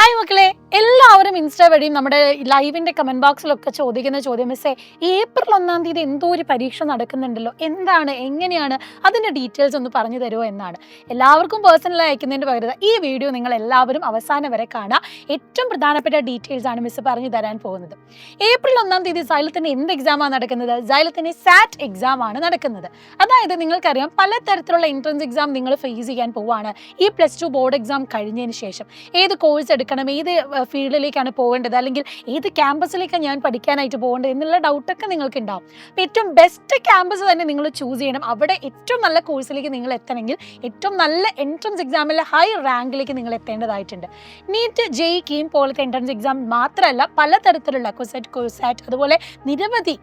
Hi മക്കളെ, എല്ലാവരും insta വഴിയും നമ്മുടെ ലൈവിൻ്റെ കമൻറ്റ് ബോക്സിലൊക്കെ ചോദിക്കുന്ന ചോദ്യം മിസ്സേ, ഏപ്രിൽ 1 എന്തോ ഒരു പരീക്ഷ നടക്കുന്നുണ്ടല്ലോ, എന്താണ്, എങ്ങനെയാണ്, അതിൻ്റെ ഡീറ്റെയിൽസ് ഒന്ന് പറഞ്ഞു തരുമോ എന്നാണ്. എല്ലാവർക്കും പേഴ്സണലായി അയക്കുന്നതിന് പകരം ഈ വീഡിയോ നിങ്ങൾ എല്ലാവരും അവസാനം വരെ കാണുക. ഏറ്റവും പ്രധാനപ്പെട്ട ഡീറ്റെയിൽസ് ആണ് മിസ്സ് പറഞ്ഞു തരാൻ പോകുന്നത്. ഏപ്രിൽ 1 സൈലത്തിന് എന്ത് എക്സാമാണ് നടക്കുന്നത്? സൈലത്തിന് സാറ്റ് എക്സാം ആണ് നടക്കുന്നത്. അതായത് നിങ്ങൾക്കറിയാം, പലതരത്തിലുള്ള എൻട്രൻസ് എക്സാം നിങ്ങൾ ഫേസ് ചെയ്യാൻ പോവുകയാണ് ഈ +2 ബോർഡ് എക്സാം കഴിഞ്ഞതിന് ശേഷം. ഏത് കോഴ്സ് എടുക്കണം, ഏത് ഫീൽഡിലേക്കാണ് പോകേണ്ടത്, അല്ലെങ്കിൽ ഏത് ക്യാമ്പസിലേക്കാണ് ഞാൻ പഠിക്കാനായിട്ട് പോകേണ്ടത് എന്നുള്ള ഡൗട്ടൊക്കെ നിങ്ങൾക്ക് ഉണ്ടാവും. അപ്പോൾ ഏറ്റവും ബെസ്റ്റ് ക്യാമ്പസ് തന്നെ നിങ്ങൾ ചൂസ് ചെയ്യണം. അവിടെ ഏറ്റവും നല്ല കോഴ്സിലേക്ക് നിങ്ങൾ എത്തണമെങ്കിൽ ഏറ്റവും നല്ല എൻട്രൻസ് എക്സാമിലെ ഹൈ റാങ്കിലേക്ക് നിങ്ങൾ എത്തേണ്ടതായിട്ടുണ്ട്. നീറ്റ്, ജെഇ, കീം പോലത്തെ എൻട്രൻസ് എക്സാം മാത്രമല്ല, പലതരത്തിലുള്ള കൊസെറ്റ്, കോസാറ്റ്, അതുപോലെ നിരവധി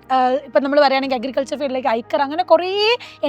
ഇപ്പം നമ്മൾ പറയുകയാണെങ്കിൽ അഗ്രികൾച്ചർ ഫീൽഡിലേക്ക് ഐക്കർ, അങ്ങനെ കുറേ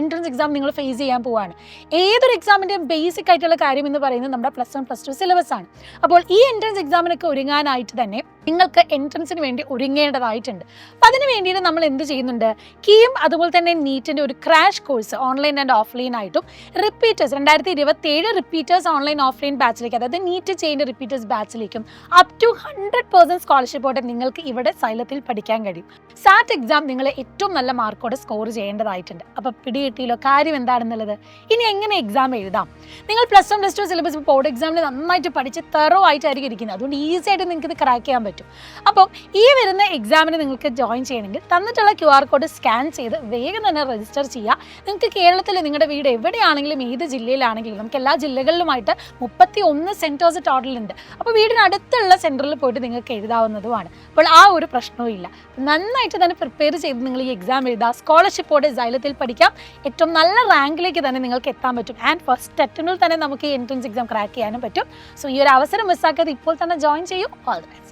എൻട്രൻസ് എക്സാം നിങ്ങൾ ഫേസ് ചെയ്യാൻ പോവുകയാണ്. ഏതൊരു എക്സാമിൻ്റെയും ബേസിക് ആയിട്ടുള്ള കാര്യം എന്ന് പറയുന്നത് നമ്മുടെ +1, +2 സിലബസ് ആണ്. അപ്പോൾ ഈ എൻട്രൻസ് എക്സാമിനൊക്കെ ഒരുങ്ങാനായിട്ട് തന്നെ നിങ്ങൾക്ക് എൻട്രൻസിന് വേണ്ടി ഒരുങ്ങേണ്ടതായിട്ടുണ്ട്. അപ്പം അതിന് വേണ്ടിയിട്ട് നമ്മൾ എന്ത് ചെയ്യുന്നുണ്ട്? കീം അതുപോലെ തന്നെ നീറ്റിൻ്റെ ഒരു crash course online and offline ആയിട്ടും റിപ്പീറ്റേഴ്സ് 2027 റിപ്പീറ്റേഴ്സ് ഓൺലൈൻ ഓഫ്ലൈൻ ബാച്ചിലേക്ക്, അതായത് നീറ്റ് ചെയ്യുന്ന റിപ്പീറ്റേഴ്സ് ബാച്ചിലേക്കും അപ് ടു 100% സ്കോളർഷിപ്പോടെ നിങ്ങൾക്ക് ഇവിടെ സൈലത്തിൽ പഠിക്കാൻ കഴിയും. സാറ്റ് എക്സാം നിങ്ങൾ ഏറ്റവും നല്ല മാർക്കോടെ സ്കോർ ചെയ്യേണ്ടതായിട്ടുണ്ട്. അപ്പോൾ പിടികിട്ടിയല്ലോ കാര്യം എന്താണെന്നുള്ളത്. ഇനി എങ്ങനെ എക്സാം എഴുതാം? നിങ്ങൾ +1, +2 സിലബസ് ബോർഡ് എക്സാമിൽ നന്നായിട്ട് പഠിച്ച് തെറോ ആയിട്ടായിരിക്കും ഇരിക്കുന്നത്. അതുകൊണ്ട് ഈസി ആയിട്ട് നിങ്ങൾക്ക് ഇത് ക്രാക്ക് ചെയ്യാൻ പറ്റും. അപ്പം ഈ വരുന്ന എക്സാമിന് നിങ്ങൾക്ക് ജോയിൻ ചെയ്യണമെങ്കിൽ തന്നിട്ടുള്ള QR കോഡ് സ്കാൻ ചെയ്ത് വേഗം തന്നെ രജിസ്റ്റർ ചെയ്യുക. നിങ്ങൾക്ക് കേരളത്തിൽ നിങ്ങളുടെ വീട് എവിടെയാണെങ്കിലും ഏത് ജില്ലയിലാണെങ്കിലും, നമുക്ക് എല്ലാ ജില്ലകളിലുമായിട്ട് 31 സെൻറ്റേഴ്സ് ടോട്ടലുണ്ട്. അപ്പോൾ വീടിനടുത്തുള്ള സെൻറ്ററിൽ പോയിട്ട് നിങ്ങൾക്ക് എഴുതാവുന്നതുമാണ്. അപ്പോൾ ആ ഒരു പ്രശ്നവും ഇല്ല. നന്നായിട്ട് തന്നെ പ്രിപ്പയർ ചെയ്ത് നിങ്ങൾ ഈ എക്സാം എഴുതുക. സ്കോളർഷിപ്പോടെ സൈലത്തിൽ പഠിക്കാം. ഏറ്റവും നല്ല റാങ്കിലേക്ക് തന്നെ നിങ്ങൾക്ക് എത്താൻ പറ്റും. ആൻഡ് ഫസ്റ്റ് അറ്റംപ്റ്റിൽ തന്നെ നമുക്ക് ഈ എൻട്രൻസ് എക്സാം ക്രാക്ക് ചെയ്യാനും പറ്റും. സോ ഈ ഒരു അവസരം മിസ്സാക്കാതെ ഇപ്പോൾ തന്നെ ജോയിൻ ചെയ്യൂ. All the best.